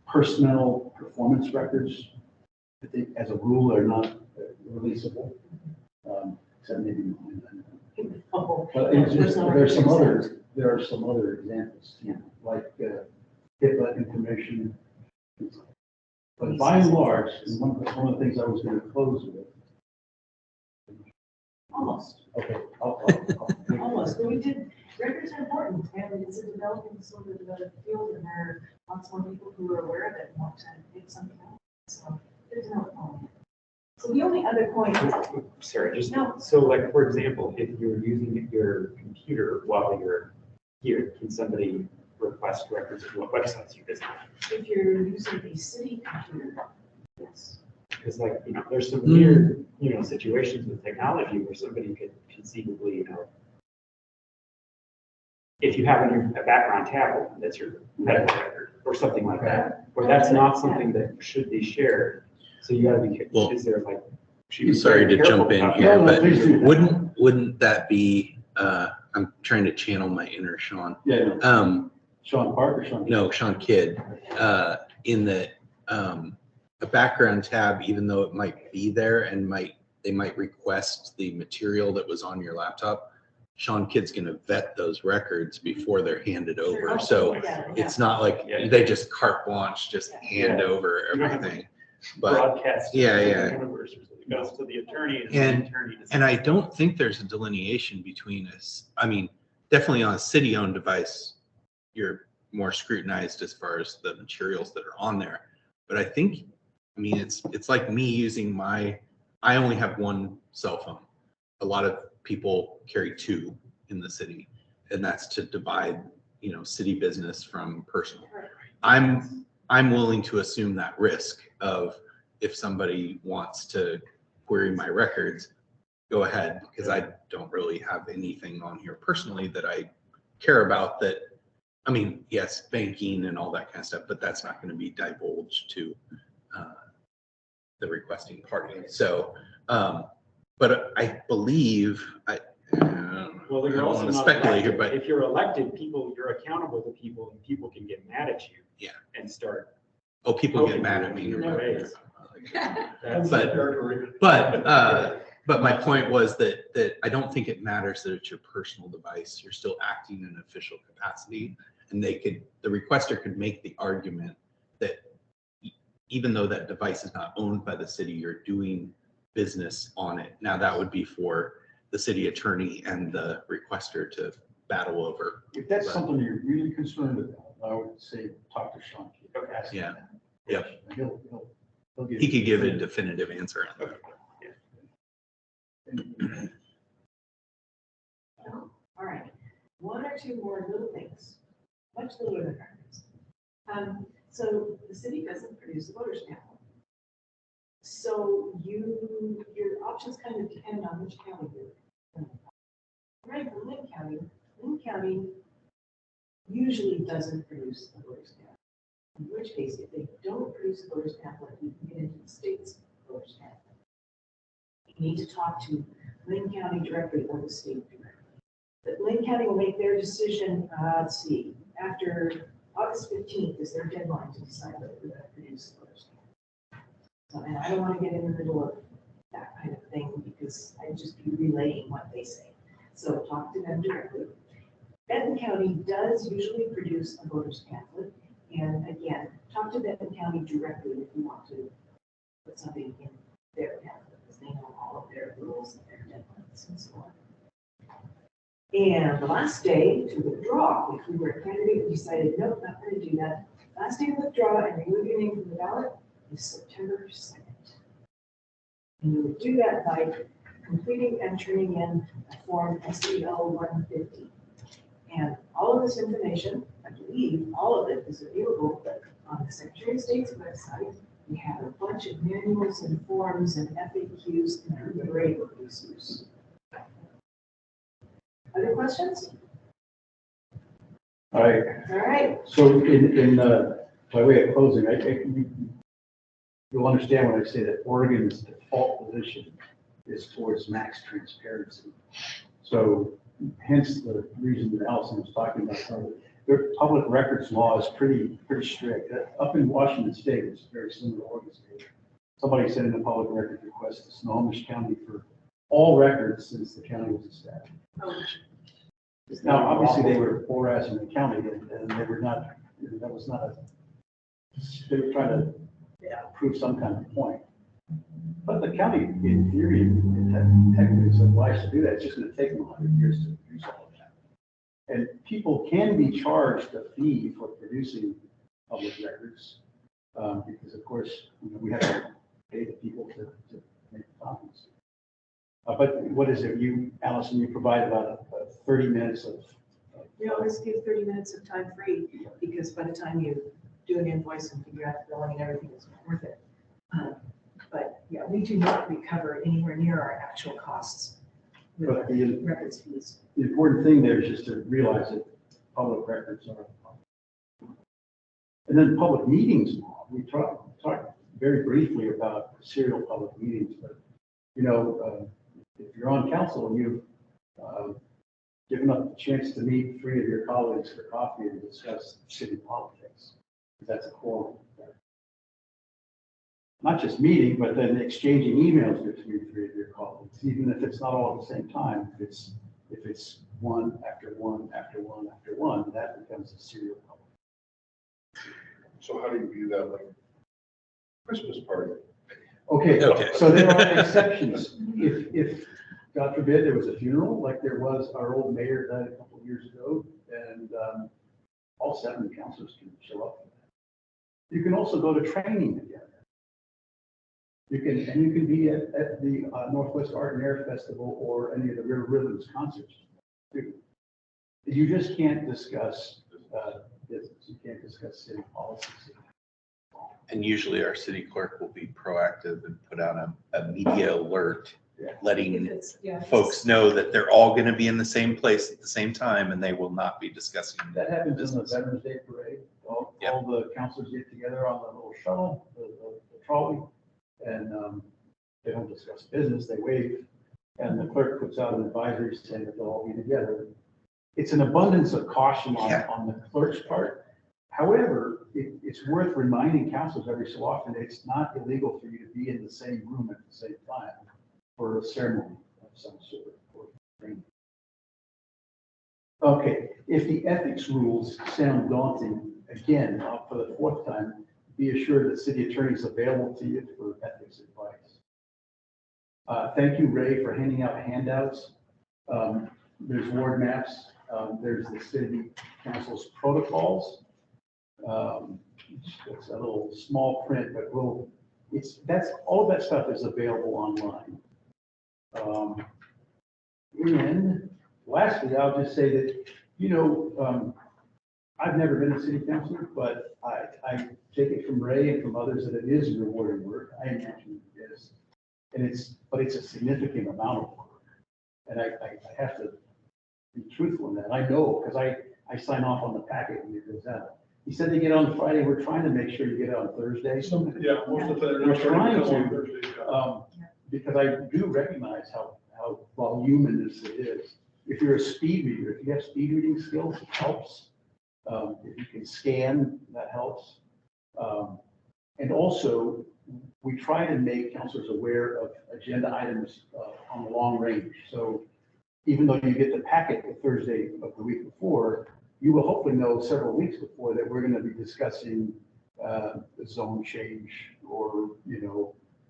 Personnel performance records, I think, as a rule, are not releasable, except maybe mine. Oh, But there are some other examples, too, like HIPAA information. But by and large, and one of the things I was going to close with. Almost, Okay. almost, but we did, records are important, and it's a developing sort of field, and there are lots more people who are aware of it and want to make something out of it, so there's no point. So the only other point, Sorry, just, No. so like, for example, if you're using your computer while you're here, can somebody request records of what websites you visit? if you're using a city computer, yes. Because like, there's some weird, situations with technology where somebody could conceivably, if you have a background tablet, that's your medical record or something like that, or that's not something that should be shared. So you gotta be, Well, is there like? should you be Sorry to careful jump in about here, that? but please do. wouldn't that be, I'm trying to channel my inner Sean. Yeah, Sean Park or Sean? No, Sean Kidd, in that, a background tab, even though it might be there and they might request the material that was on your laptop, Sean Kidd's gonna vet those records before they're handed over. Oh, So yeah, it's not like Yeah. they just carte blanche, just hand Yeah. over You don't have to everything. But, Broadcast. yeah, to the yeah. universe, it goes to the attorney and And- the attorney. decides. and I don't think there's a delineation between us. I mean, definitely on a city-owned device, you're more scrutinized as far as the materials that are on there. But I think, it's like me using I only have one cell phone. A lot of people carry two in the city, and that's to divide, city business from personal. I'm willing to assume that risk of if somebody wants to query my records, go ahead, because I don't really have anything on here personally that I care about that. Yes, banking and all that kind of stuff, but that's not going to be divulged to the requesting party. So, but I believe, I Well, don't you're also want to not speculate here, elected. but If you're elected, you're accountable to people, and people can get mad at you. Yeah. And start. people get mad at me. Your ways. That's- But my point was that I don't think it matters that it's your personal device. You're still acting in an official capacity, and the requester could make the argument that even though that device is not owned by the city, you're doing business on it. Now that would be for the city attorney and the requester to battle over. If that's something you're really concerned about, I would say talk to Sean Kidd. Ask him Yeah. that. Yep. He'll give He you- could give a definitive answer on that. All right, one or two more little things, much littler than records. So the city doesn't produce a voter's pamphlet. So your options kind of depend on which county you're in. Right, for Lynn County usually doesn't produce a voter's pamphlet. In which case, if they don't produce a voter's pamphlet, you can get into the state's voter's pamphlet. You need to talk to Lynn County directly or the state directly. But Lynn County will make their decision, let's see, after August 15th is their deadline to decide whether they're going to produce a voter's pamphlet. So, and I don't want to get in the middle of that kind of thing because I'd just be relaying what they say. So talk to them directly. Benton County does usually produce a voter's pamphlet. And again, talk to Benton County directly if you want to put something in their pamphlet, because they know all of their rules and their deadlines and so on. And the last day to withdraw, if you were a candidate and decided, nope, not going to do that, last day to withdraw and remove your name from the ballot is September 2nd. And you would do that by completing and turning in a form SEL 150. And all of this information, I believe all of it is available on the Secretary of State's website. We have a bunch of manuals and forms and FAQs and they're great resources. Other questions? All right, All right. so in by way of closing, you'll understand when I say that Oregon's default position is towards max transparency. So hence the reason that Allison was talking about, their public records law is pretty strict. Up in Washington State, it's very similar to Oregon State. Somebody sent in a public record request to Snohomish County for all records since the county was established. Now, obviously, they were harassing the county, and they were not, that was not a, they were trying to prove some kind of point. But the county, in theory, technically is obliged to do that. It's just going to take them 100 years to produce all of that. And people can be charged a fee for producing public records, because of course, we have to pay the people to make copies. But what is it? You, Allison, you provide about 30 minutes of. We always give 30 minutes of time free, because by the time you do an invoice and figure out the billing and everything, it's worth it. But yeah, we do not recover anywhere near our actual costs with But the records fees. important thing there is just to realize that public records are. And then public meetings law. We talked very briefly about serial public meetings, but if you're on council and you've given up the chance to meet 3 of your colleagues for coffee and discuss city politics, that's a quorum. Not just meeting, but then exchanging emails between 3 of your colleagues, even if it's not all at the same time. If it's one after one after one after one, that becomes a serial public. So how do you view that, like Christmas party? Okay, Okay. so there are exceptions. If God forbid there was a funeral, like there was, our old mayor died a couple of years ago, and all 7 councilors can show up for that. You can also go to training together. You can be at the Northwest Art and Air Festival or any of the River Rhythms concerts too. You just can't discuss business. You can't discuss city policies. And usually our city clerk will be proactive and put out a media alert, letting folks know that they're all going to be in the same place at the same time, and they will not be discussing That happens in the business. Veterans Day Parade. All the councilors get together on the little shuttle, the trolley, and they don't discuss business, they wave, and the clerk puts out an advisory saying that they'll all be together. It's an abundance of caution on the clerk's part. However, it's worth reminding councilors every so often, it's not illegal for you to be in the same room at the same time for a ceremony of some sort. Or training. Okay, if the ethics rules sound daunting, again, for the 4th time, be assured that city attorney is available to you for ethics advice. Thank you, Ray, for handing out handouts. There's ward maps. There's the city council's protocols. It's a little small print, but that's all that stuff is available online. And lastly, I'll just say that, I've never been a city councilor, but I take it from Ray and from others that it is rewarding work. I imagine it is. But it's a significant amount of work. And I have to be truthful in that. I know, because I sign off on the packet when it goes out. He said they get on Friday. We're trying to make sure you get it on Thursday. Most of the time. We're trying to, because I do recognize how voluminous it is. If you're a speed reader, if you have speed reading skills, it helps. If you can scan, that helps. And also, we try to make councilors aware of agenda items on the long range. So even though you get the packet the Thursday of the week before, you will hopefully know several weeks before that we're going to be discussing the zone change or,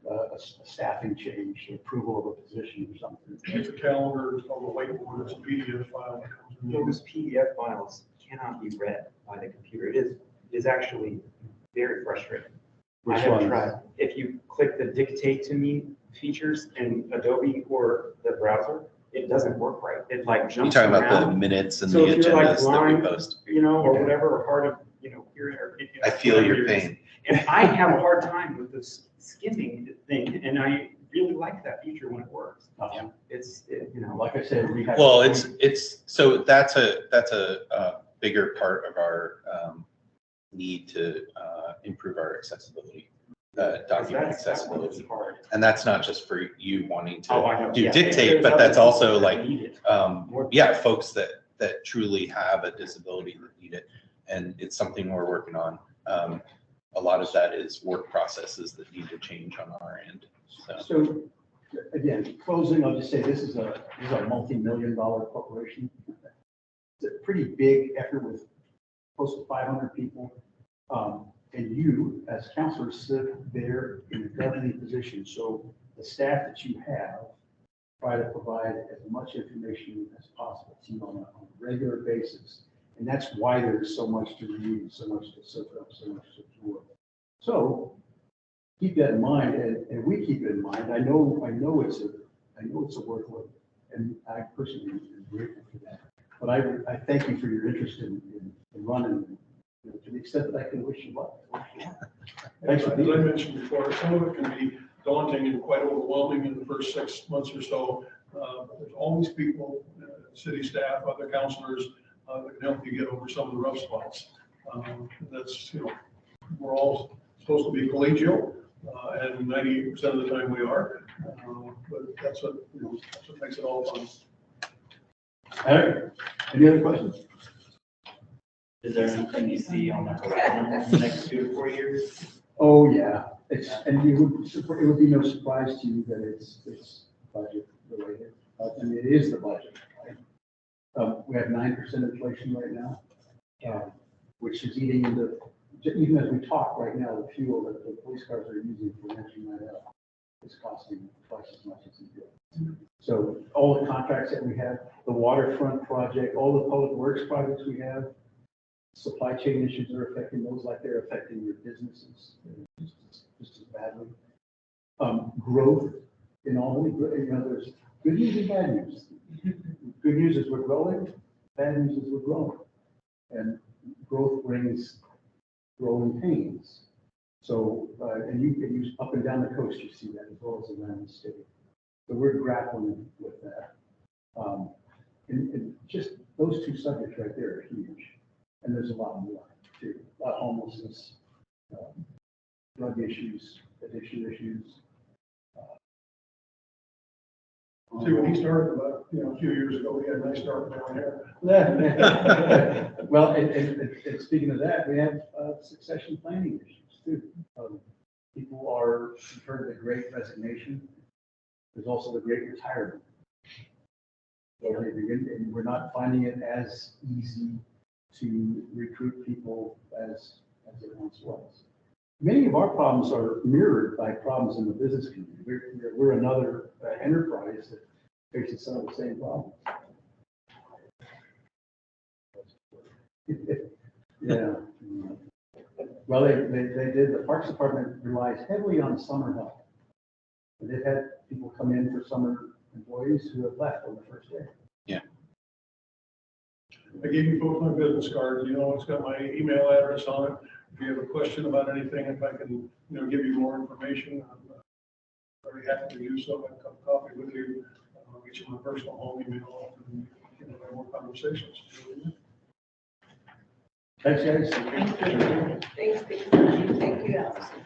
a staffing change, approval of a position or something. It's a calendar, it's on the whiteboard, it's a PDF file. Those PDF files cannot be read by the computer. It is actually very frustrating. I have tried. If you click the dictate to me features in Adobe or the browser, it doesn't work right. It like You're jumps talking around. about the minutes and So the if you're like agendas that we blind, post. or whatever, or hard of, here. I feel your pain. And I have a hard time with this skimming thing, and I really like that feature when it works. It's, Like I said, we have. Well, it's so that's a bigger part of our need to improve our accessibility, document accessibility. Hard. And that's not just for you wanting Oh, I know. to do Yeah. dictate, There's but other that's also people that like, need it. yeah, folks that truly have a disability that need it. And it's something we're working on. A lot of that is work processes that need to change on our end. So again, closing, I'll just say this is a multi-million-dollar corporation. It's a pretty big effort with close to 500 people. And you, as counselors, sit there in a governing position. So the staff that you have try to provide as much information as possible to you on a regular basis. And that's why there's so much to read, so much to soak up, so much to absorb. So keep that in mind, and we keep it in mind. I know it's a workload, and I personally am grateful for that. But I thank you for your interest in running, to the extent that I can wish you luck. Thanks for As I being here. mentioned before, some of it can be daunting and quite overwhelming in the first 6 months or so. There's always people, city staff, other counselors that can help you get over some of the rough spots. That's, we're all supposed to be collegial, and 98% of the time we are. But that's what makes it all fun. All right, any other questions? Is there anything you see on the horizon in the next 2 to 4 years? Oh, yeah, and it would be no surprise to you that it's budget related. I mean, it is the budget, right? We have 9% inflation right now, which is eating into, even as we talk right now, the fuel that the police cars are using for matching that up is costing twice as much as it did. So all the contracts that we have, the waterfront project, all the public works projects we have, supply chain issues are affecting those like they're affecting your businesses just as badly. Growth in Albany, there's good news and bad news. Good news is we're growing, bad news is we're growing. And growth brings growing pains. So, and you up and down the coast, you see that as well as around the state. So we're grappling with that. And just those two subjects right there are huge. And there's a lot more too. A lot of homelessness, drug issues, addiction issues. See, when he started about, a few years ago, we had a nice start down there. Well, and speaking of that, we have succession planning issues too. People are, you've heard of the great resignation. There's also the great retirement. So and we're not finding it as easy to recruit people as it once was. Many of our problems are mirrored by problems in the business community. We're another enterprise that faces some of the same problems. Yeah. Well, they did, the Parks Department relies heavily on summer help. And they've had people come in for summer employees who have left on the first day. Yeah. I gave you both my business cards, it's got my email address on it. If you have a question about anything, if I can, give you more information, I'm very happy to do so. I can come coffee with you. I'll get you my personal home email and have more conversations. Thanks, guys. Thank you, Allison.